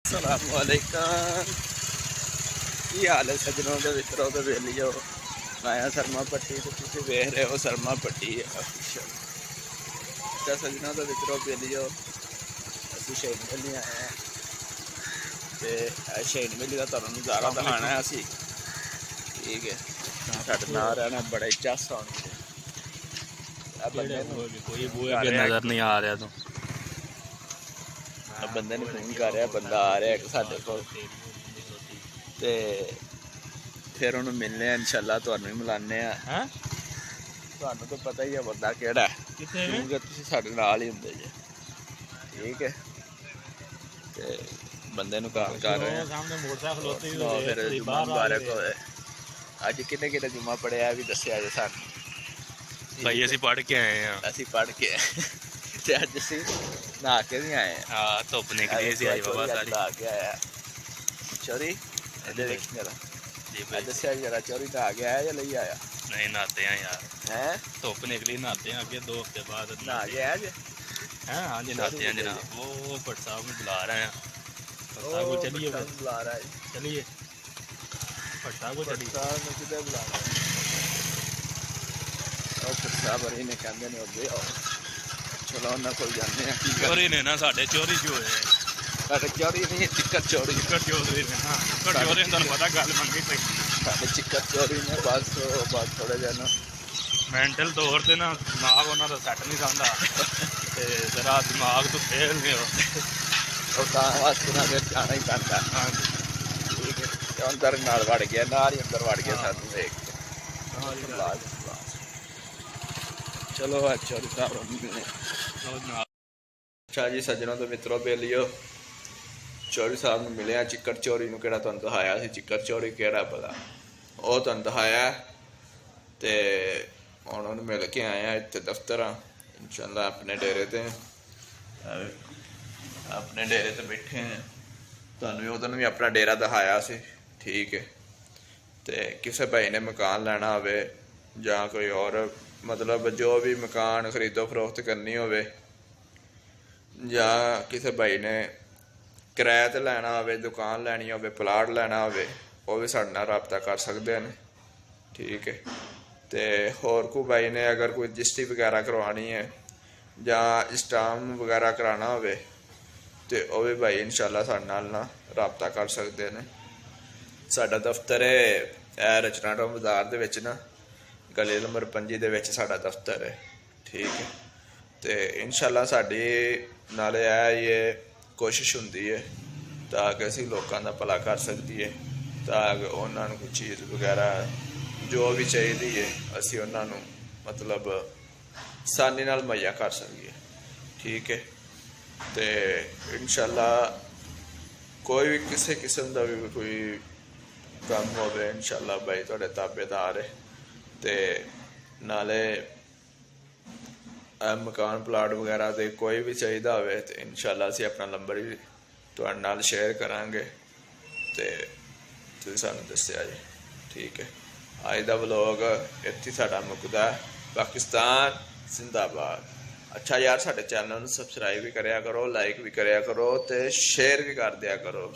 अस्सलामुअलैकुम। की हाल है सजनों के मित्रों के वेलियो। आया शर्मा पट्टी तो तुम वेख रहे हो शर्मा पट्टी ऑफिशियल। तो सजनों के मित्रों वेलियो असं शहीद मेली आए हैं तो शहीद मेली का तुहानू नज़ारा दिखाना है असी। ठीक है साडे नाल रहना बड़े चस आउणगे। कोई नजर नहीं आ रहा तो बंदे ने फोन कर रहा बंदा आ रहा है साडे कोल ते फिर उन्होंने मिलने इंशाल्लाह तुहानू भी मिलाने हैं। तुहानू तो पता ही है बंदा केड़ा है क्योंकि तुसीं साडे नाल ही हुंदे जे। ठीक है ते बंदे नू काम कर रहे हैं। फिर जुम्मा मुबारक होए। अज किन्ने किन्ने जुम्मा पढ़िया भी दस्सिया जे सानू। भाई असी पढ़ के आए हैं। असी पढ़ के ते अज असी नहा के भी आए हैं। हाँ धुप निकली सी आज बाबा सारी। नहा के आया चोरी जरा दस्सिया जरा चोरी नहा के आया या नहीं आया? नहीं नहाते हैं यार हैं धुप निकली नहाते हैं अगे 2 हफ्ते बाद नहा के आया जे। हैं हाँ जी नहाते हैं जनाब। वो भट्ट साहब को बुला रहे हैं। भट्टा को चलिए बुला रहा है चलिए भट्टा को चलिए किधर बुला रहा है साहब ने कहते ने उधर आओ चलो उन्होंने कोल जाने हैं। चोरी ने ना साढ़े चोरी जो है साढ़े चोरी नहीं चिक्कर चोरी चोरी ने हाँ चोरी तुम पता गल मंगी सही साढ़े चिक्कर चोरी ने बस थोड़े जन मैंटल तौर पर ना दिमाग उन्होंने सैट नहीं रहा जरा दिमाग तो फेल ने वास्ते ना फिर जाना ही पैंता। हाँ जी ठीक है अंदर नाल वड़ गया नाल ही अंदर वड़ गया सानू देख के। चलो चोरी साहब अच्छा जी सज्जनों तो मित्रों बेलियो चोरी साहब ने मिले चिक्कर चोरी नूं केड़ा तुहानूं दिखाया सी। चिक्कर चोरी केड़ा पता वो तुहानूं दिखाया ते हुण उहनूं मिल के आए हैं इत्थे दफ्तर इंशाअल्लाह अपने डेरे ते बैठे हैं। तुहानूं उहदों भी अपना डेरा दिखाया सी। ठीक है ते किसी भाई ने मकान लैना होवे जां कोई और मतलब जो भी मकान खरीदो फरोख्त करनी होवे जां किसी भाई ने किराए ते लैना होवे दुकान लैनी होवे प्लाट लैना होवे वो भी साडे नाल राबता कर सकते हैं। ठीक है ते होर कोई भाई ने अगर कोई रजिस्ट्री वगैरह करवानी है जां स्टाम वगैरह कराना होवे ते वो भी भाई इंशाअल्लाह साडे नाल ना राबता कर सकते हैं। साडा दफ्तर है रचना टाउन बाजार दे विच ना गली नंबर 5 दे विच साडा दफ्तर है। ठीक है तो इंशाअल्लाह साडी नाले ये कोशिश हुंदी है ताकि असीं लोकां दा भला कर सकीए ताकि उन्हां नूं कोई चीज़ वगैरह जो भी चाहिए है असीं उन्हां नूं मतलब आसानी नाल मुहैया कर सकीए। ठीक है तो इंशाअल्लाह कोई भी किसी किस्म का भी कोई काम होवे इंशाअल्लाह भाई तुहाडे ताबेदार है ते नाले मकान प्लाट वगैरह तो कोई भी चाहिए हो तो इंशाअल्लाह असीं अपना नंबर भी तुहाडे नाल शेयर करांगे ते तुसीं सानूं दस्सिया जी। ठीक है अज दा व्लॉग इत्थे साडा मुकदा। पाकिस्तान जिंदाबाद। अच्छा यार साडे चैनल नूं सबसक्राइब भी करया करो लाइक भी करया करो ते शेयर भी कर दिया करो।